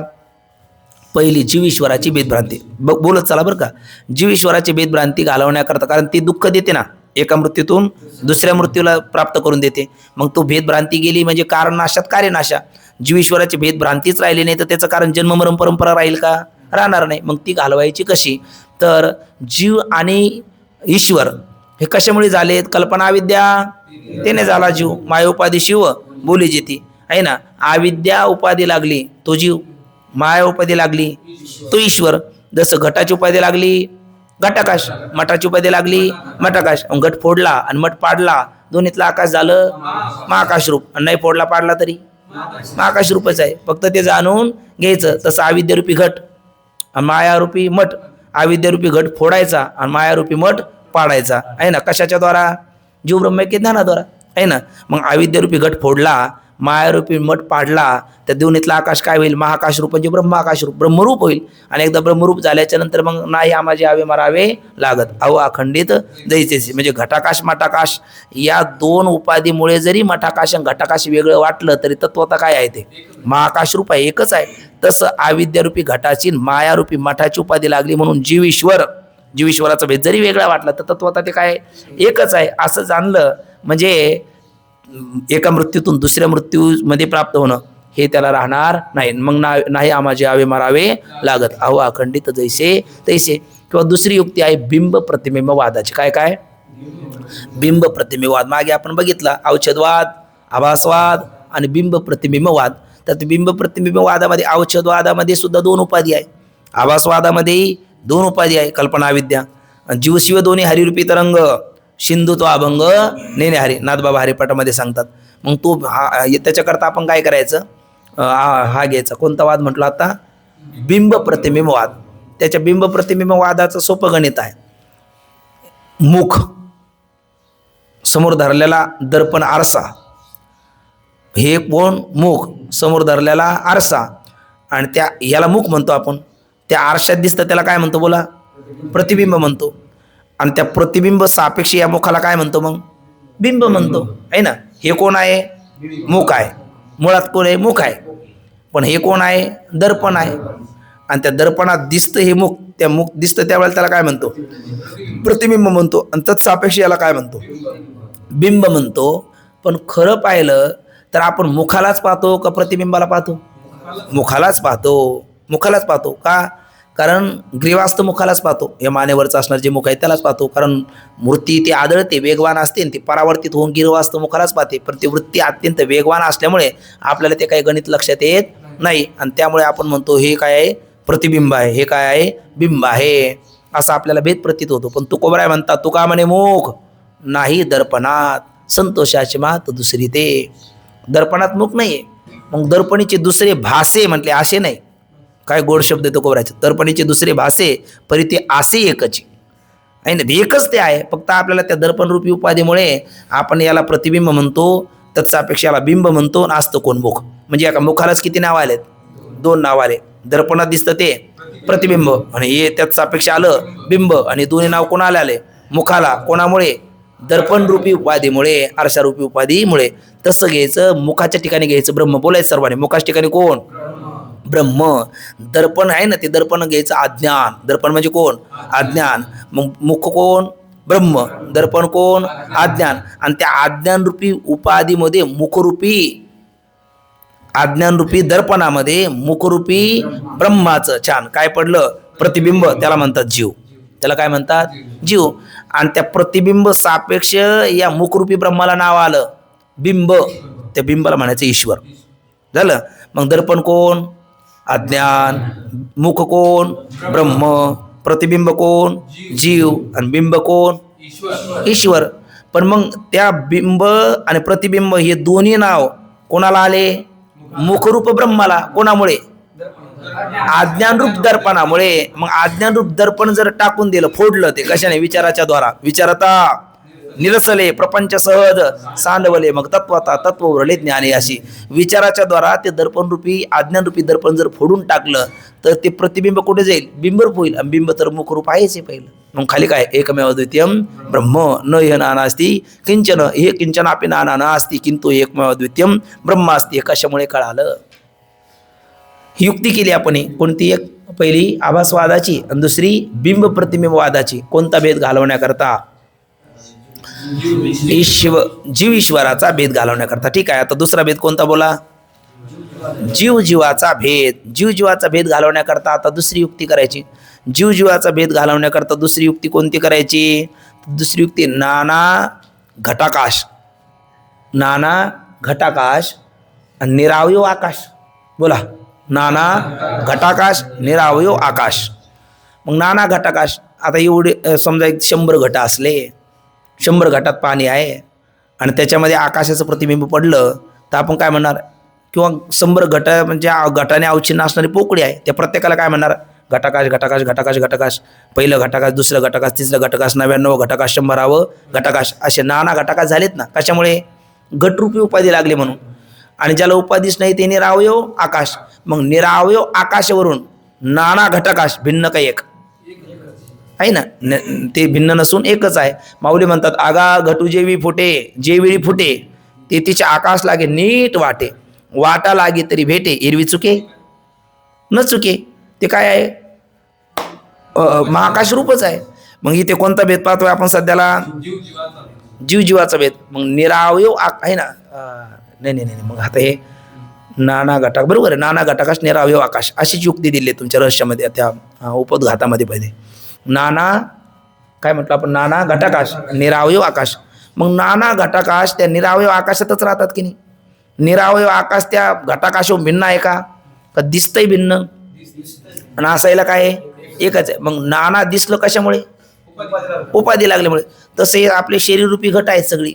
पहिली जीव ईश्वराची भेदभ्रांती. बोलत चला बरं का. जीव ईश्वराची भेदभ्रांती घालवण्याकरता, कारण ती दुःख देते ना, एका मृत्यूतून दुसऱ्या मृत्यूला प्राप्त करून देते. मग तो भेदभ्रांती गेली म्हणजे कारण नाशात कार्यनाशा. जीव ईश्वराची भेदभ्रांतीच राहिली नाही तर त्याचं कारण जन्ममरण परंपरा राहील का? राहणार नाही. मग ती घालवायची कशी? तर जीव आणि ईश्वर हे कशामुळे झालेत? कल्पना अविद्या त्याने झाला जीव. मायोपाधी शिव बोली जेती आहे ना. अविद्या उपाधी लागली तो जीव, माया उपाधी लागली तो ईश्वर. जसं घटाची उपाधी लागली घटाकाश, मठाची उपाधी लागली मठाकाश. घट फोडला आणि मठ पाडला, दोन्हीतला आकाश झालं महाकाश रूप. आणि नाही फोडला पाडला तरी महाकाश रूपच आहे. फक्त ते जाणून घ्यायचं. तसं अविद्यारूपी घट आणि मायारूपी मठ. अविद्यारूपी घट फोडायचा आणि मायारूपी मठ पाडायचा आहे ना. कशाच्या द्वारा? जीव ब्रह्मैक्य ज्ञानाद्वारा आहे ना. मग अविद्यारूपी घट फोडला, मायारूपी मठ पाडला, त्या दोन्हीतला आकाश काय होईल? महाकाश रूप म्हणजे ब्रह्माकाश रूप, ब्रह्मरूप होईल. आणि एकदा ब्रह्मरूप झाल्याच्या नंतर मग नाही आमाजे आवे मारावे लागत, अहो अखंडित जैसेचे. म्हणजे घटाकाश मठाकाश या 2 उपाधीमुळे जरी मठाकाश आणि घटाकाश वेगळं वाटलं तरी तत्वता काय आहे? ते महाकाश रूप आहे, एकच आहे. तसं अविद्यारूपी घटाची मायारूपी मठाची उपाधी लागली म्हणून जीव ईश्वराचा भेद जरी वेगळा वाटला तर तत्वता ते काय? एकच आहे. असं जाणलं म्हणजे एका मृत्यूतून दुसऱ्या मृत्यूमध्ये प्राप्त होणं हे त्याला राहणार नाही. मग नाही आमाजे आवे मारावे लागत, अहो अखंडित जैसे तैसे. किंवा दुसरी युक्ती आहे बिंब प्रतिबिंब वादाची. काय बिंब प्रतिबिंबवाद. मागे आपण बघितला औषधवाद, आभासवाद आणि बिंब प्रतिबिंबवाद. तर बिंब प्रतिबिंबवादामध्ये औषधवादामध्ये सुद्धा 2 उपाधी आहे. आभासवादामध्ये 2 उपाधी आहे, कल्पना विद्या. जीवशिव दोन्ही हरिरूपी तरंग सिंधू तो अभंग नेने हरी, नाथबाबा हरिपाठामध्ये सांगतात. मग तो त्याच्याकरता आपण काय करायचं? हा घ्यायचा. कोणता वाद म्हटला आता? बिंब प्रतिबिंबवाद. त्याच्या बिंब प्रतिबिंबवादाचं सोपं गणित आहे. मुख समोर धरलेला दर्पण आरसा, हे कोण? मुख समोर धरलेला आरसा. आणि त्या याला मुख म्हणतो आपण. त्या आरशात दिसतं त्याला काय म्हणतो? बोला. प्रतिबिंब म्हणतो. आणि त्या प्रतिबिंब सापेक्ष या मुखाला काय म्हणतो? मग बिंब म्हणतो आहे ना. हे कोण आहे? मुख आहे. मुळात कोण आहे? मुख आहे. पण हे कोण आहे? दर्पण आहे. आणि त्या दर्पणात दिसतं हे मुख. त्या मुख दिसतं त्यावेळेला त्याला काय म्हणतो? प्रतिबिंब म्हणतो. आणि तत्सापेक्ष याला काय म्हणतो? बिंब म्हणतो. पण खरं पाहिलं तर आपण मुखालाच पाहतो का प्रतिबिंबाला पाहतो? मुखालाच पाहतो. का? कारण ग्रीवास्त मुखालाच पाहतो. या मानेवरचं असणार जे मुख आहे त्यालाच पाहतो. कारण मूर्ती ती आदळते, वेगवान असते, ती परावर्तित होऊन गिरवास्त मुखालाच पाहते. पण ती वृत्ती अत्यंत वेगवान असल्यामुळे आपल्याला ते काही गणित लक्षात येत नाही. आणि त्यामुळे आपण म्हणतो हे काय आहे? प्रतिबिंब आहे. हे काय आहे? बिंब आहे. असं आपल्याला भेद प्रतीत होतो. पण तुकोबराय म्हणतात, तुका म्हणे मुख नाही दर्पणात संतोषाची मात दुसरी ते. दर्पणात मुख नाही. मग दर्पणीचे दुसरे भासे म्हटले, असे नाही. काय गोड शब्द येतो कोबरायचे. दर्पणीचे दुसरे भासे परी ते आसे एकच आहे ना. एकच ते आहे. फक्त आपल्याला त्या दर्पणरूपी उपाधीमुळे आपण याला प्रतिबिंब म्हणतो, तत्सापेक्ष याला बिंब म्हणतो. आणि असतं कोण? मुख. म्हणजे एका मुखालाच किती नाव आलेत? 2 नाव आले. दर्पणात दिसतं ते प्रतिबिंब आणि हे त्यात सापेक्ष आलं बिंब. आणि दोन्ही नाव कोणाला आले? मुखाला. कोणामुळे? दर्पण रूपी उपाधीमुळे, आरशा रूपी उपाधीमुळे. तसं घ्यायचं, मुखाच्या ठिकाणी घ्यायचं ब्रह्म, बोलायचं सर्वांनी. मुखाच्या ठिकाणी कोण? ब्रह्म. दर्पण आहे ना, ते दर्पण घ्यायचं अज्ञान. दर्पण म्हणजे कोण? अज्ञान. मग मुख कोण? ब्रह्म. दर्पण कोण? अज्ञान. आणि त्या अज्ञान रूपी उपाधीमध्ये मुखरूपी, अज्ञान रूपी दर्पणामध्ये मुखरूपी ब्रह्माचं छान काय पडलं? प्रतिबिंब. त्याला म्हणतात जीव. त्याला काय म्हणतात? जीव. आणि त्या प्रतिबिंब सापेक्ष या मुखरूपी ब्रह्माला नाव आलं बिंब. त्या बिंबाला म्हणायचं ईश्वर. झालं. मग दर्पण कोण? अज्ञान. मुख कोण? ब्रह्म. प्रतिबिंब कोण? जीव. आणि बिंब कोण? ईश्वर. पण मग त्या बिंब आणि प्रतिबिंब हे दोन्ही नाव कोणाला आले? मुखरूप ब्रह्माला. कोणामुळे? अज्ञानरूप दर्पणामुळे. मग अज्ञानरूप दर्पण जर टाकून दिलं, फोडलं, ते कशाने? विचाराच्या द्वारा. विचारता निरसले प्रपंच सहज सांडवले, मग तत्वता तत्व उरले ज्ञाने. अशी विचाराच्या द्वारा ते दर्पण रूपी, अज्ञानरूपी दर्पण जर फोडून टाकलं तर ते प्रतिबिंब कुठे जाईल? बिंबरूप होईल. आणि बिंब तर मुखरूप आहेच हे पहिलं. मग खाली काय? एकमेव द्वितीयम ब्रह्म न ह्य नानास्ति किंचन. हे किंचन अपि नाना नास्ति किंतु एकमेव द्वितीयम ब्रह्म अस्ति. कशामुळे कळालं? ही युक्ती केली आपण. कोणती? एक पहिली आभासवादाची आणि दुसरी बिंब प्रतिबिंबवादाची. कोणता भेद घालवण्याकरता? जीव ईश्वराचा भेद घालवण्याकरता. ठीक आहे. आता दुसरा भेद कोणता बोला? जीव जीवाचा भेद. जीव जीवाचा भेद घालवण्याकरता आता दुसरी युक्ती करायची. जीव जीवाचा भेद घालवण्याकरता दुसरी युक्ती कोणती करायची? दुसरी युक्ती नाना घटाकाश. नाना घटाकाश आणि निरावयव आकाश. बोला. नाना घटाकाश, निरावयव आकाश. मग नाना घटाकाश. आता एवढे समजा 100 घट असले, 100 घटात पाणी आहे आणि त्याच्यामध्ये आकाशाचं प्रतिबिंब पडलं तर आपण काय म्हणणार? किंवा 100 घट म्हणजे घटाने अवचिन्न असणारी पोकळी आहे, त्या प्रत्येकाला काय म्हणणार? घटाकाश घटाकाश घटाकाश घटाकाश. पहिलं घटाकाश, दुसरं घटाकाश, तिसरं घटाकाश, 99 घटाकाश, 100व घटाकाश. असे नाना घटाकाश झालेत ना. कशामुळे? घटरूपी उपाधी लागली म्हणून. आणि ज्याला उपाधीच नाही ते निरावयव आकाश. मग निरावयव आकाशावरून नाना घटाकाश भिन्न का एक आहे ना? ते भिन्न नसून एकच आहे. माऊली म्हणतात आगा घटू जेवी फुटे, जेवेळी फुटे ते तिचे आकाश लागे नीट वाटे, वाटा लागे तरी भेटे, एरवी चुके न चुके. ते काय आहे? महाकाश रूपच आहे. मग इथे कोणता भेद पाहतोय आपण सध्याला? जीव जीवाचा भेद. मग निरावयव आहे ना? नाही नाही नाही. मग आता हे नाना घटाक बरोबर आहे. नाना घटाकाश निरावयव आकाश अशीच युक्ती दिली तुमच्या रहस्यामध्ये, त्या उपोद्घातामध्ये पहिले. नाना काय म्हटलं आपण? नाना घटाकाश निरावयव आकाश. मग नाना घटाकाश त्या निरावयव आकाशातच राहतात की नाही? निरावयव आकाश त्या घटाकाशाहून भिन्न आहे का? का दिसतंय भिन्न? आणि असायला काय आहे? एकच आहे. मग नाना दिसलं कशामुळे? उपाधी लागल्यामुळे. तसे आपले शरीररूपी घट आहेत सगळी.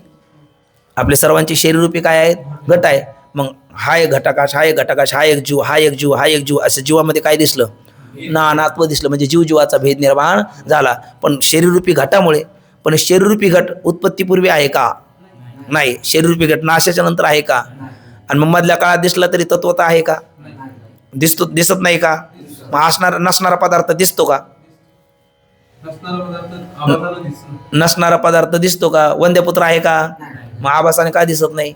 आपले सर्वांचे शरीररूपी काय आहेत? घट आहे. मग हा एक घटाकाश, हा एक घटाकाश, हा एक जीव, हा एक जीव, हा एक जीव. असं जीवामध्ये काय दिसलं? नानात्व दिसलं. म्हणजे जीव जीवाचा भेद निर्माण झाला. पण शरीररूपी घटामुळे. पण शरीररूपी घट उत्पत्तीपूर्वी आहे का? नाही. शरीररूपी घट नाशाच्या नंतर आहे का? आणि मग मधल्या काळात दिसला तरी तत्वता आहे का? दिसत नाही का? मग नसणारा पदार्थ दिसतो का? नसणारा पदार्थ दिसतो का? वंद्यपुत्र आहे का? मग आभासाने का दिसत नाही?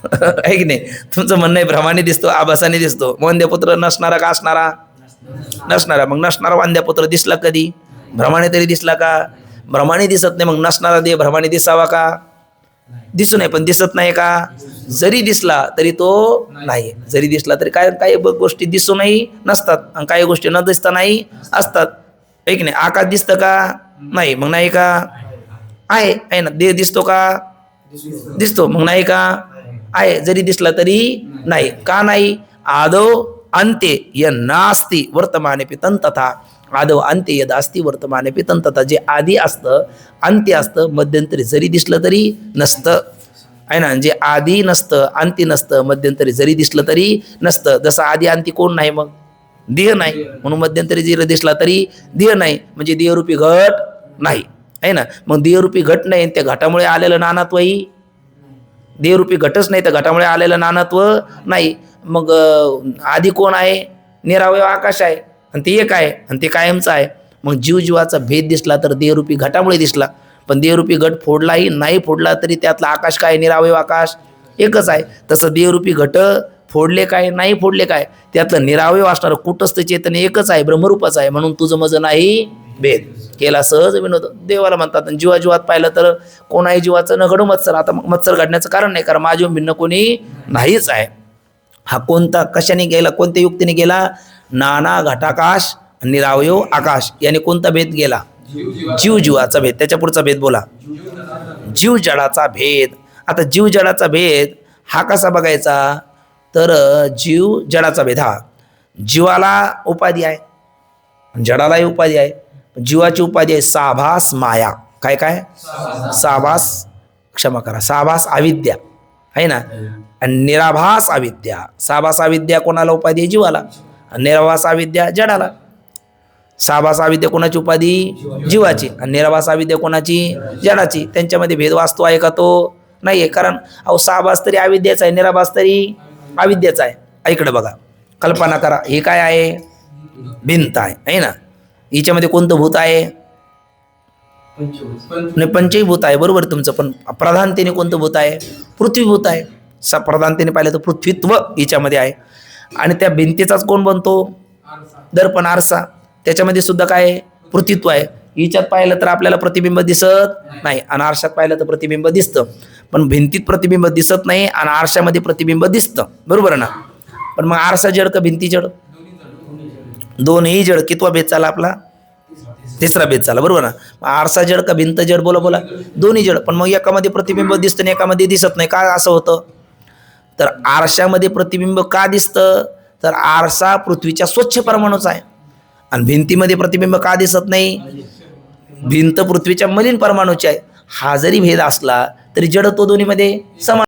आहे की नाही? तुमचं म्हणणं आहे भ्रमाने दिसतो, आभासाने दिसतो. वंद्यपुत्र नसणारा का असणारा? नसणारा. मग नसणारा वंद्यपुत्र दिसला कधी? भ्रमाने तरी दिसला का? भ्रमाने दिसत नाही. मग नसणारा देह भ्रमाने दिसावा का? दिसू नये. पण दिसत नाही का? जरी दिसला तरी तो नाही. जरी दिसला तरी काही गोष्टी दिसूनही नसतात आणि काही गोष्टी न दिसता नाही असतात. आहे की नाही? आकाश दिसतं का? नाही. मग नाही का? आहे ना. देह दिसतो का? दिसतो. मग नाही का? आहे. जरी दिसला तरी नाही. का नाही? आदौ अंत्ये य नास्ति वर्तमाने पितन तथा. आदौ अंत्ये यद अस्ति वर्तमाने पितन तथा. जे आधी असतं, अंत्य असतं, मध्यंतरी जरी दिसलं तरी नसतं. आहे ना? जे आधी नसतं, अंती नसतं, मध्यंतरी जरी दिसलं तरी नसतं. जसं आधी अंती कोण नाही? मग देह नाही. म्हणून मध्यंतरी जरी दिसला तरी देह नाही. म्हणजे देहरूपी घट नाही. आहे ना? मग देहरूपी घट नाही. त्या घटामुळे आलेलं नानात्वही देहरूपी घटच नाही, तर घटामुळे आलेलं नानात्व नाही. मग आधी कोण आहे? निरावयव आकाश आहे आणि ते एक आहे आणि ते कायमचं आहे. मग जीव जीवाचा भेद दिसला तर देहरूपी घटामुळे दिसला. पण देहरूपी घट फोडलाही नाही फोडला तरी त्यातला आकाश काय, निरावयव आकाश एकच आहे. तसं देहरूपी घट फोडले काय नाही फोडले काय त्यातलं निरावयव असणारं कुटस्थ चेतन एकच आहे, ब्रह्मरूपच आहे. म्हणून तुझं मज नाही भेद केला सहज विनोद. देवाला म्हणतात. आणि जीवाजीवात पाहिलं तर कोणाही जीवाचं न घडू मत्सर. आता मत्सर घडण्याचं कारण नाही, कारण माझ्या भिन्न कोणी नाहीच आहे. हा कोणता कशाने गेला, कोणत्या युक्तीने गेला? नाना घटाकाश निरावयव आकाश याने कोणता भेद गेला? जीव जीवाचा भेद. त्याच्या पुढचा भेद बोला. जीव जडाचा भेद. आता जीव जडाचा भेद हा कसा बघायचा? तर जीव जडाचा भेद हा जीवाला उपाधी आहे, जडालाही उपाधी आहे. जीवाची उपाधी आहे साभास माया. काय काय? साभास, क्षमा करा, साभास अविद्या आहे ना, आणि निराभास अविद्या. साभास अविद्या कोणाला उपाधी आहे? जीवाला. आणि निराभास अविद्या जडाला. साभास अविद्या कोणाची उपाधी? जीवाची. आणि निराभास अविद्या कोणाची? जडाची. त्यांच्यामध्ये भेद वास्तव आहे का? तो नाही आहे. कारण अहो साभास तरी अविद्याचा आहे, निराभास तरी अविद्याचा आहे. इकडे बघा, कल्पना करा. हे काय आहे? भिंत आहे ना. हिच्यामध्ये कोणतं भूत आहे? नाही, पंचभूत आहे. बरोबर तुमचं. पण प्रधानतेने कोणतं भूत आहे? पृथ्वीभूत आहे. प्रधानतेने पाहिलं तर पृथ्वीत्व हिच्यामध्ये आहे. आणि त्या भिंतीचाच कोण बनतो? दर्पण, आरसा. त्याच्यामध्ये सुद्धा काय आहे? पृथ्वीत्व आहे. हिच्यात पाहिलं तर आपल्याला प्रतिबिंब दिसत नाही, आणि आरशात पाहिलं तर प्रतिबिंब दिसतं. पण भिंतीत प्रतिबिंब दिसत नाही आणि आरशामध्ये प्रतिबिंब दिसतं. बरोबर ना? पण मग आरसा जड का भिंती जड? दोन्ही जड. कितवा भेद चाला आपला? तिसरा भेद चाला. बरोबर ना? आरसा जड का भिंत जड? बोला बोला. दोन्ही जड. पण मग एकामध्ये प्रतिबिंब दिसतं आणि एकामध्ये दिसत नाही. का असं होतं? तर आरशामध्ये प्रतिबिंब का दिसतं? तर आरसा पृथ्वीच्या स्वच्छ परमाणूचा आहे. आणि भिंतीमध्ये प्रतिबिंब का दिसत नाही? भिंत पृथ्वीच्या मलिन परमाणूची आहे. हा जरी भेद असला तरी जडत्व दोन्हीमध्ये समान.